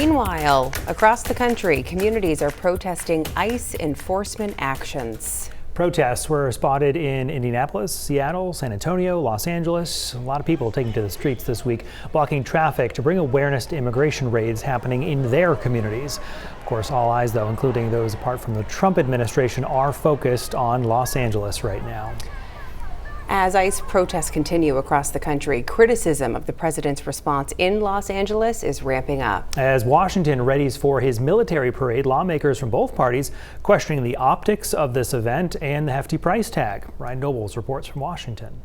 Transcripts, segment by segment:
Meanwhile, across the country, communities are protesting ICE enforcement actions. Protests were spotted in Indianapolis, Seattle, San Antonio, Los Angeles. A lot of people taking to the streets this week, blocking traffic to bring awareness to immigration raids happening in their communities. Of course, all eyes, though, including those apart from the Trump administration, are focused on Los Angeles right now. As ICE protests continue across the country, criticism of the president's response in Los Angeles is ramping up. As Washington readies for his military parade, lawmakers from both parties questioning the optics of this event and the hefty price tag. Ryan Nobles reports from Washington.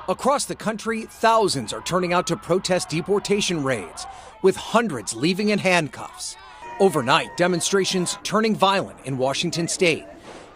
Across the country, thousands are turning out to protest deportation raids, with hundreds leaving in handcuffs. Overnight, demonstrations turning violent in Washington state.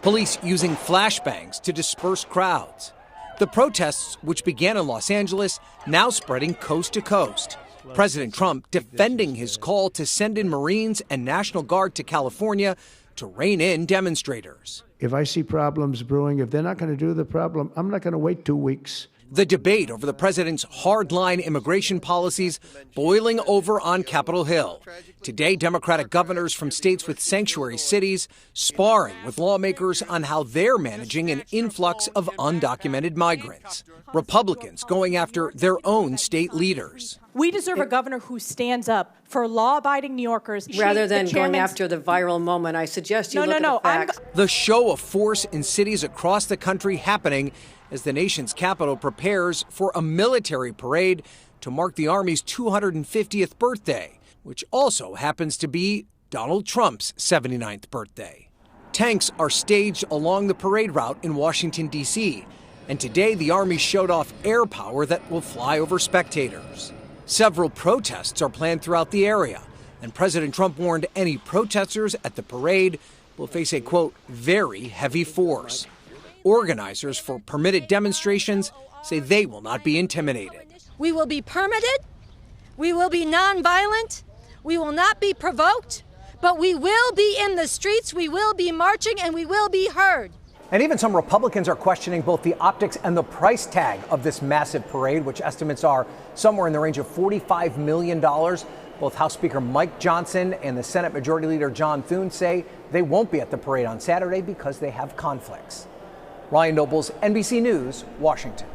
Police using flashbangs to disperse crowds. The protests, which began in Los Angeles, now spreading coast to coast. President Trump defending his call to send in Marines and National Guard to California to rein in demonstrators. If I see problems brewing, if they're not going to do the problem, I'm not going to wait 2 weeks. The debate over the president's hardline immigration policies boiling over on Capitol Hill. Today, Democratic governors from states with sanctuary cities sparring with lawmakers on how they're managing an influx of undocumented migrants. Republicans going after their own state leaders. We deserve a governor who stands up for law-abiding New Yorkers. Rather than going after the viral moment, I suggest you look at the facts. The show of force in cities across the country happening as the nation's capital prepares for a military parade to mark the Army's 250th birthday, which also happens to be Donald Trump's 79th birthday. Tanks are staged along the parade route in Washington, D.C., and today the Army showed off air power that will fly over spectators. Several protests are planned throughout the area, and President Trump warned any protesters at the parade will face a, quote, very heavy force. Organizers for permitted demonstrations say they will not be intimidated. We will be permitted, we will be nonviolent, we will not be provoked, but we will be in the streets, we will be marching, and we will be heard. And even some Republicans are questioning both the optics and the price tag of this massive parade, which estimates are somewhere in the range of $45 million. Both House Speaker Mike Johnson and the Senate Majority Leader John Thune say they won't be at the parade on Saturday because they have conflicts. Ryan Nobles, NBC News, Washington.